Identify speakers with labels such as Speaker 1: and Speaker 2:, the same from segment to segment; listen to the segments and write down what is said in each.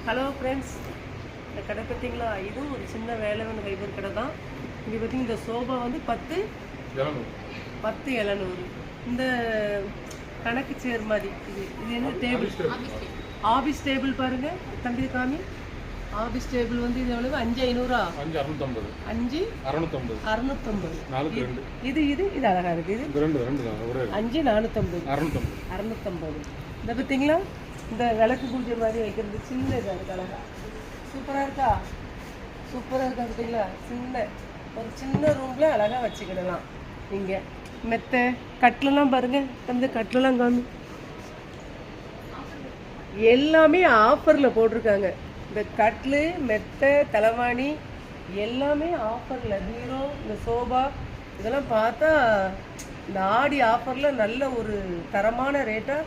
Speaker 1: Hello friends, இந்த கடை பார்த்தீங்களா? இதுவும் ஒரு சின்ன வேலை வந்து கைபர் கடை தான். இங்கே பார்த்தீங்கன்னா இந்த சோபா வந்து 10,700. இந்த கணக்கு சேர் மாதிரி இது என்ன டேபிள்? ஆபீஸ் டேபிள் பாருங்க தம்பி, காமி. ஆபீஸ் டேபிள் வந்து இது எவ்வளவு? 5,500. 5,650. இது அழகா இருக்கு. இது 5,450. இந்த பார்த்தீங்களா, இந்த விளக்கு பூஜை மாதிரி வைக்கிறது சின்ன இதாக இருக்கு, அழகா சூப்பராக இருக்கா? சூப்பராக இருக்கா பார்த்தீங்களா? ஒரு சின்ன ரூம்ல அழகா வச்சுக்கிடலாம். இங்கே மெத்தை கட்டிலெல்லாம் பாருங்க தம்பி, கட்டிலெல்லாம் காமி. எல்லாமே ஆஃபரில் போட்டிருக்காங்க. இந்த கட்லு, மெத்தை, தலைவாணி எல்லாமே ஆஃபரில். பீரோ, இந்த சோபா இதெல்லாம் பார்த்தா இந்த ஆடி ஆஃபரில் நல்ல ஒரு தரமான ரேட்டாக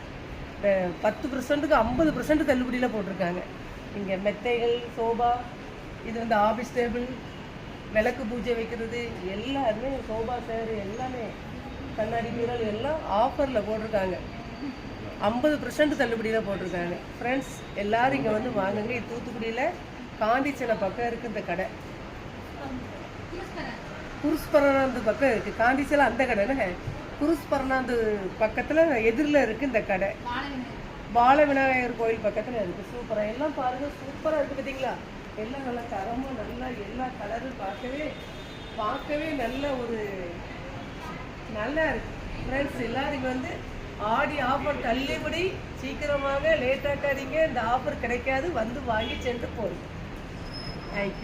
Speaker 1: 10%க்கு 50% தள்ளுபடியில் போட்டிருக்காங்க. இங்கே மெத்தைகள், சோபா, இது வந்து ஆஃபீஸ் டேபிள், விளக்கு பூஜை வைக்கிறது எல்லாருமே, சோபா சேரு எல்லாமே, கண்ணாடி பீரல் எல்லாம் ஆஃபரில் போட்டிருக்காங்க. 50% தள்ளுபடியில் போட்டிருக்காங்க. ஃப்ரெண்ட்ஸ் எல்லோரும் இங்கே வந்து வாங்குங்க. இது தூத்துக்குடியில் காந்திச்சிலை பக்கம் இருக்குது இந்த கடை. குருஸ்பரணாந்து பக்கம் இருக்குது காந்திச்சிலை, அந்த கடைன்னு குருஸ்பரணாந்து பக்கத்தில் எதிரில் இருக்குது இந்த கடை. பால விநாயகர் கோயில் பக்கத்தில் இருக்குது. சூப்பராக எல்லாம் பாருங்கள், சூப்பராக இருக்குது பார்த்தீங்களா? எல்லாம் நல்லா தரமாக, நல்லா எல்லா கலரும் பார்க்கவே நல்ல ஒரு நல்லா இருக்குது. ஃப்ரெண்ட்ஸ் எல்லோரும் இங்கே வந்து ஆடி ஆஃபர் தள்ளுபடி, சீக்கிரமாக லேட்டாக்காதீங்க. இந்த ஆஃபர் கிடைக்காது, வந்து வாங்கி சென்று போடுங்க. தேங்க்யூ.